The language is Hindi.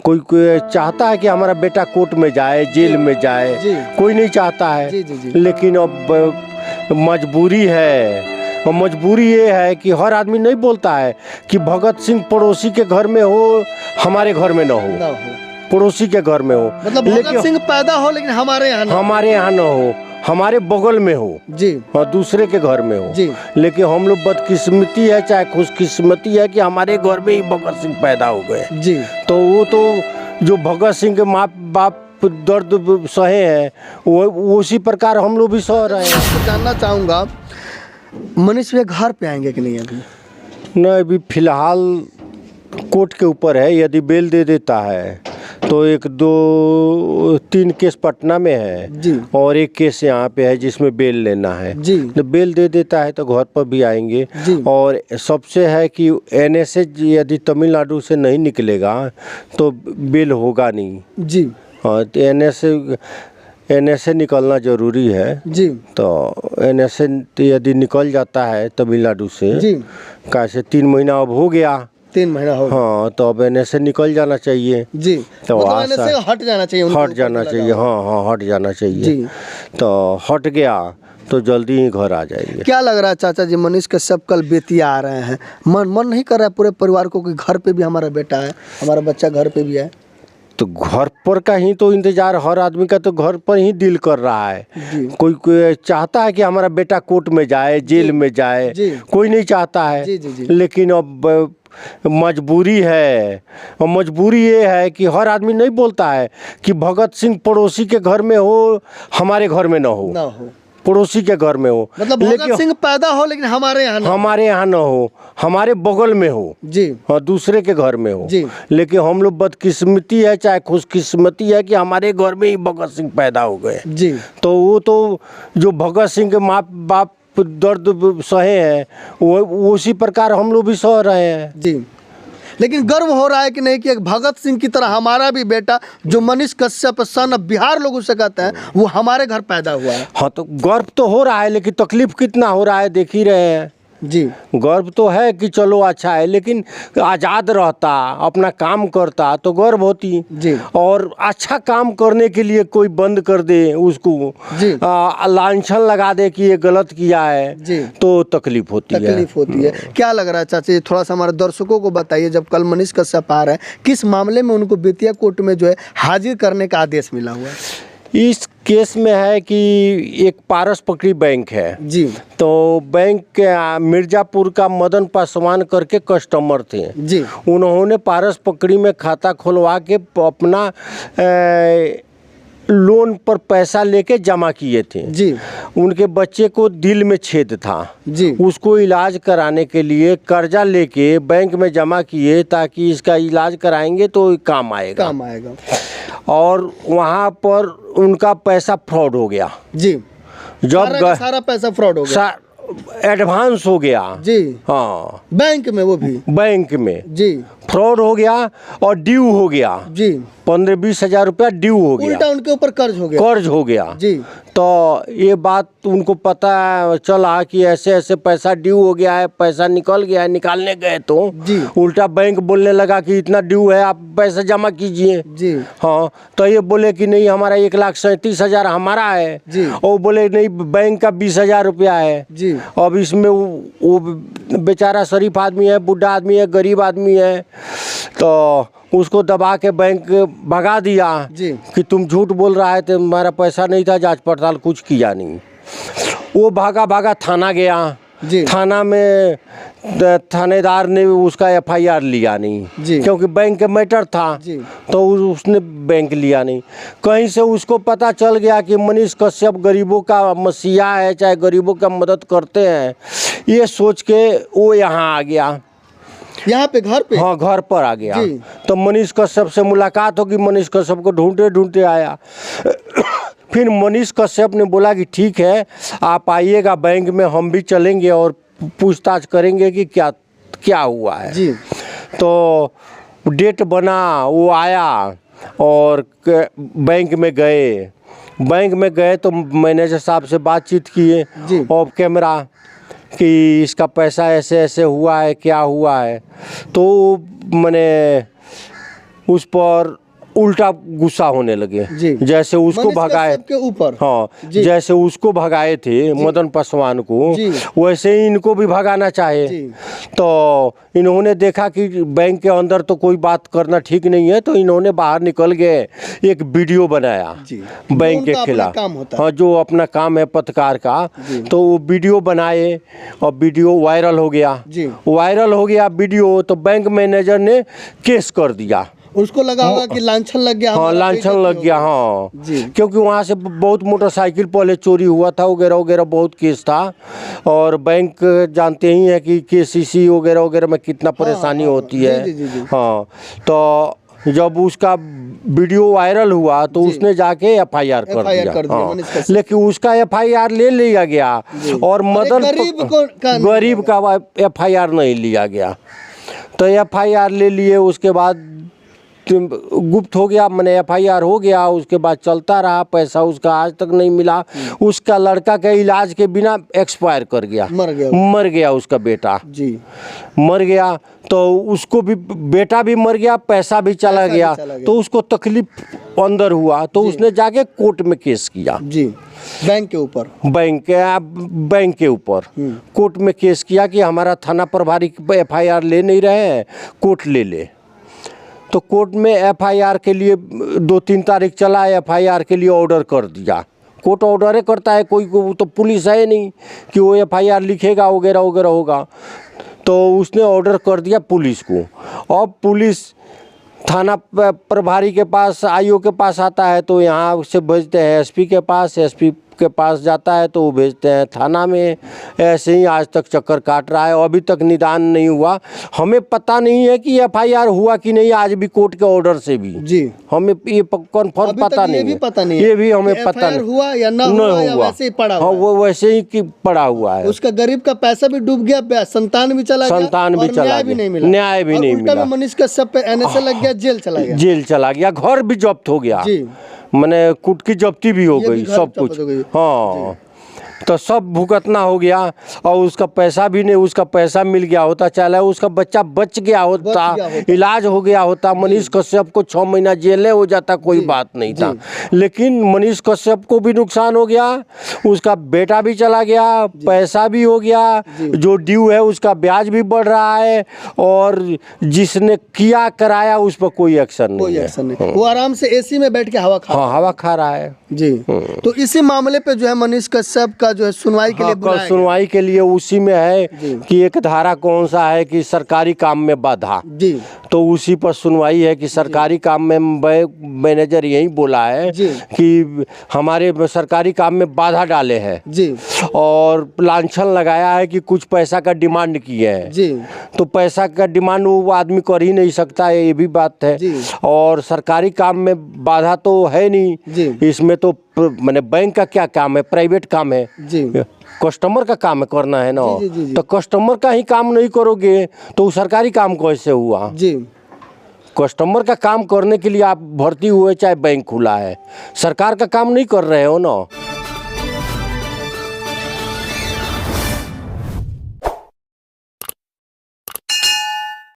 कोई कोई चाहता है कि हमारा बेटा कोर्ट में जाए, जेल में जाए, कोई नहीं चाहता है। लेकिन अब मजबूरी है, और मजबूरी ये है कि हर आदमी नहीं बोलता है कि भगत सिंह पड़ोसी के घर में हो, हमारे घर में ना हो, पड़ोसी के घर में हो। मतलब भगत सिंह पैदा हो लेकिन हमारे यहाँ न हो, हमारे बगल में हो जी, और दूसरे के घर में हो जी। लेकिन हम लोग बदकिस्मती है चाहे खुशकिस्मती है कि हमारे घर में ही भगत सिंह पैदा हो गए जी। तो वो तो जो भगत सिंह के माँ बाप दर्द सहे हैं वो उसी प्रकार हम लोग भी सह रहे हैं। तो जानना चाहूँगा मनीष भैया घर पे आएंगे कि नहीं अभी? नहीं, अभी फिलहाल कोर्ट के ऊपर है। यदि बेल दे देता है तो 1 2 3 केस पटना में है जी, और 1 केस यहाँ पे है जिसमें बेल लेना है जी। तो बेल दे देता है तो घर पर भी आएंगे जी। और सबसे है कि NSA यदि तमिलनाडु से नहीं निकलेगा तो बेल होगा नहीं जी। हाँ, तो NSA निकलना ज़रूरी है जी। तो NSA यदि निकल जाता है तमिलनाडु से जी, कैसे 3 महीना अब हो गया, 3 महीना हो गया। हाँ, तो अब NSA निकल जाना चाहिए जी, तो मतलब NSA हट जाना चाहिए, हट जाना चाहिए। हाँ, हट जाना चाहिए जी। तो हट गया तो जल्दी ही घर आ जाएंगे। क्या लग रहा है चाचा जी, मनीष कश्यप कल बेतिया आ रहे हैं, मन नहीं कर रहा है पूरे परिवार को कि घर पे भी हमारा बेटा है, हमारा बच्चा घर पे भी है? तो घर पर का ही तो इंतजार हर आदमी का तो घर पर ही दिल कर रहा है। कोई कोई चाहता है कि हमारा बेटा कोर्ट में जाए, जेल में जाए, कोई नहीं चाहता है। लेकिन अब मजबूरी है, और मजबूरी ये है कि हर आदमी नहीं बोलता है कि भगत सिंह पड़ोसी के घर में हो, हमारे घर में ना हो, पड़ोसी के घर में हो। मतलब भगत सिंह पैदा हो लेकिन हमारे यहाँ ना हो, हमारे बगल में हो जी, और दूसरे के घर में हो जी। लेकिन हम लोग बदकिस्मती है चाहे खुशकिस्मती है कि हमारे घर में ही भगत सिंह पैदा हो गए जी। तो वो तो जो भगत सिंह के माँ बाप दर्द सहे हैं वो उसी प्रकार हम लोग भी सह रहे हैं जी। लेकिन गर्व हो रहा है कि नहीं कि एक भगत सिंह की तरह हमारा भी बेटा जो मनीष कश्यप सन बिहार लोग उसे कहते हैं वो हमारे घर पैदा हुआ है। हाँ, तो गर्व तो हो रहा है लेकिन तकलीफ कितना हो रहा है देख ही रहे हैं जी। गर्व तो है कि चलो अच्छा है, लेकिन आज़ाद रहता, अपना काम करता तो गर्व होती जी। और अच्छा काम करने के लिए कोई बंद कर दे उसको लांछन लगा दे कि ये गलत किया है जी, तो तकलीफ होती है। क्या लग रहा है चाची, थोड़ा सा हमारे दर्शकों को बताइए, जब कल मनीष कश्यप आ रहे हैं किस मामले में उनको बेतिया कोर्ट में जो है हाजिर करने का आदेश मिला हुआ है? इस केस में है कि एक पारस पकड़ी बैंक है जी, तो बैंक के मिर्जापुर का मदन पासवान करके कस्टमर थे जी। उन्होंने पारस पकड़ी में खाता खुलवा के अपना लोन पर पैसा लेके जमा किए थे जी। उनके बच्चे को दिल में छेद था जी, उसको इलाज कराने के लिए कर्जा लेके बैंक में जमा किए ताकि इसका इलाज कराएंगे तो काम आएगा और वहाँ पर उनका पैसा फ्रॉड हो गया जी। जब सारा पैसा फ्रॉड हो गया, एडवांस हो गया जी। हाँ, बैंक में, वो भी बैंक में जी फ्रॉड हो गया और ड्यू हो गया जी। 15-20 हजार रुपया ड्यू हो गया, उल्टा उनके ऊपर कर्ज हो गया जी। तो ये बात उनको पता चला कि ऐसे ऐसे पैसा ड्यू हो गया है, पैसा निकल गया है। निकालने गए तो उल्टा बैंक बोलने लगा कि इतना ड्यू है, आप पैसा जमा कीजिए जी। हाँ, तो ये बोले कि नहीं हमारा 1,37,000 हमारा है जी। और बोले नहीं बैंक का 20,000 रुपया है जी। अब इसमें वो बेचारा शरीफ आदमी है, बुढ़ा आदमी है, गरीब आदमी है, तो उसको दबा के बैंक भगा दिया जी। कि तुम झूठ बोल रहा है, तो हमारा पैसा नहीं था, जांच पड़ताल कुछ किया नहीं। वो भागा थाना गया जी। थाना में थानेदार ने उसका FIR लिया नहीं जी। क्योंकि बैंक के मैटर था जी। तो उसने बैंक लिया नहीं। कहीं से उसको पता चल गया कि मनीष कश्यप गरीबों का मसीहा है, चाहे गरीबों का मदद करते हैं, ये सोच के वो यहाँ आ गया, यहाँ पे घर पे। हाँ, घर पर आ गया जी। तो मनीष कश्यप से मुलाकात होगी, मनीष कश्यप को ढूंढते आया। फिर मनीष कश्यप ने बोला कि ठीक है आप आइएगा बैंक में, हम भी चलेंगे और पूछताछ करेंगे कि क्या क्या हुआ है जी। तो डेट बना, वो आया और बैंक में गए तो मैनेजर साहब से बातचीत किए ऑफ कैमरा कि इसका पैसा ऐसे ऐसे हुआ है, क्या हुआ है। तो मैंने उस पर उल्टा गुस्सा होने लगे। जी। जैसे उसको मनीष भगाए, कश्यप के ऊपर। हाँ, जी। जैसे उसको भगाए थे मदन पासवान को, जी। वैसे ही इनको भी भगाना चाहे। जी। तो इन्होंने देखा कि बैंक के अंदर तो कोई बात करना ठीक नहीं है, तो इन्होंने बाहर निकल गए, एक वीडियो बनाया जी। बैंक जो के उनका अपना खिलाफ। काम होता है। हाँ, जो अपना काम है पत्रकार का। जी। तो वो वीडियो बनाए और वीडियो वायरल हो गया। जी। वायरल हो गया वीडियो, तो बैंक मैनेजर ने केस कर दिया। उसको लगा होगा कि लांछन लग गया, हाँ, हमारा लांछन बेइज्जती लग हो गया। गई। हाँ, जी। क्योंकि वहाँ से बहुत मोटरसाइकिल पहले चोरी हुआ था, वगैरह वगैरह बहुत केस था। और बैंक जानते ही हैं कि केसीसी वगैरह वगैरह में कितना परेशानी होती है। जी, जी, जी। हाँ, तो जब उसका वीडियो वायरल हुआ तो जी। उसने जाके एफआईआर कर FIR दिया। कर दिया, हाँ, मनीष कश्यप। लेकिन उसका एफआईआर ले लिया गया और मदन गरीब का एफआईआर नहीं लिया गया। तो एफआईआर ले लिए, उसके बाद गुप्त हो गया, मैंने एफआईआर हो गया, उसके बाद चलता रहा, पैसा उसका आज तक नहीं मिला। उसका लड़का के इलाज के बिना एक्सपायर कर गया, मर गया उसका बेटा। जी। मर गया, तो उसको भी बेटा भी मर गया, पैसा भी चला गया। तो उसको तकलीफ अंदर हुआ, तो उसने जाके कोर्ट में केस किया। जी। बैंक के ऊपर, बैंक के ऊपर कोर्ट में केस किया कि हमारा थाना प्रभारी एफआईआर ले नहीं रहे हैं, कोर्ट ले ले। तो कोर्ट में एफआईआर के लिए 2-3 तारीख चला, एफआईआर के लिए ऑर्डर कर दिया। कोर्ट ऑर्डर करता है, कोई को तो पुलिस है नहीं कि वो एफआईआर लिखेगा वगैरह वगैरह होगा। तो उसने ऑर्डर कर दिया पुलिस को। अब पुलिस थाना प्रभारी के पास, आईओ के पास आता है, तो यहाँ से भेजते हैं एसपी के पास, एसपी के पास जाता है तो वो भेजते हैं थाना में। ऐसे ही आज तक चक्कर काट रहा है, अभी तक निदान नहीं हुआ। हमें पता नहीं है कि एफआईआर हुआ कि नहीं, आज भी कोर्ट के ऑर्डर से भी जी हमें ये कंफर्म पता नहीं है। ये भी हमें पता नहीं हुआ या ना हुआ, या वैसे ही पड़ा हुआ। हाँ, वो वैसे ही कि पड़ा हुआ है। उसका गरीब का पैसा भी डूब गया, संतान भी चला गया, न्याय भी नहीं मिला। न्याय भी नहीं मिला। मनीष कश्यप पे एनएसए लग गया, जेल चला गया। जेल चला गया, घर भी जब्त हो गया। जी। मैंने कुट की जब्ती भी हो गई, सब कुछ। हाँ, तो सब भुगतना हो गया। और उसका पैसा भी नहीं, उसका पैसा मिल गया होता, चला उसका बच्चा बच गया होता, इलाज हो गया होता। मनीष कश्यप को 6 महीना जेल हो जाता, कोई बात नहीं था। लेकिन मनीष कश्यप को भी नुकसान हो गया, उसका बेटा भी चला गया, पैसा भी हो गया, जो ड्यू है उसका ब्याज भी बढ़ रहा है, और जिसने किया कराया उस पर कोई एक्शन नहीं। वो आराम से एसी में बैठ के हवा खा, हाँ, हवा खा रहा है। जी। तो इसी मामले पे जो है मनीष कश्यप का जो है सुनवाई के लिए कल सुनवाई के लिए उसी में है कि एक धारा कौन सा है कि सरकारी काम में बाधा। जी। तो उसी पर सुनवाई है कि सरकारी काम में मैनेजर यही बोला है कि हमारे सरकारी काम में बाधा डाले हैं जी, और लांछन लगाया है कि कुछ पैसा का डिमांड किए हैं जी। तो पैसा का डिमांड वो आदमी कर ही नहीं सकता है, ये भी बात है। और सरकारी काम में बाधा तो है नहीं जी। इसमें तो मैंने बैंक का क्या काम है, प्राइवेट काम है जी। कस्टमर का काम है करना है ना। जी, जी, जी। तो कस्टमर का ही काम नहीं करोगे तो सरकारी काम कैसे हुआ। जी। कस्टमर का काम करने के लिए आप भर्ती हुए, चाहे बैंक खुला है, सरकार का काम नहीं कर रहे हो ना।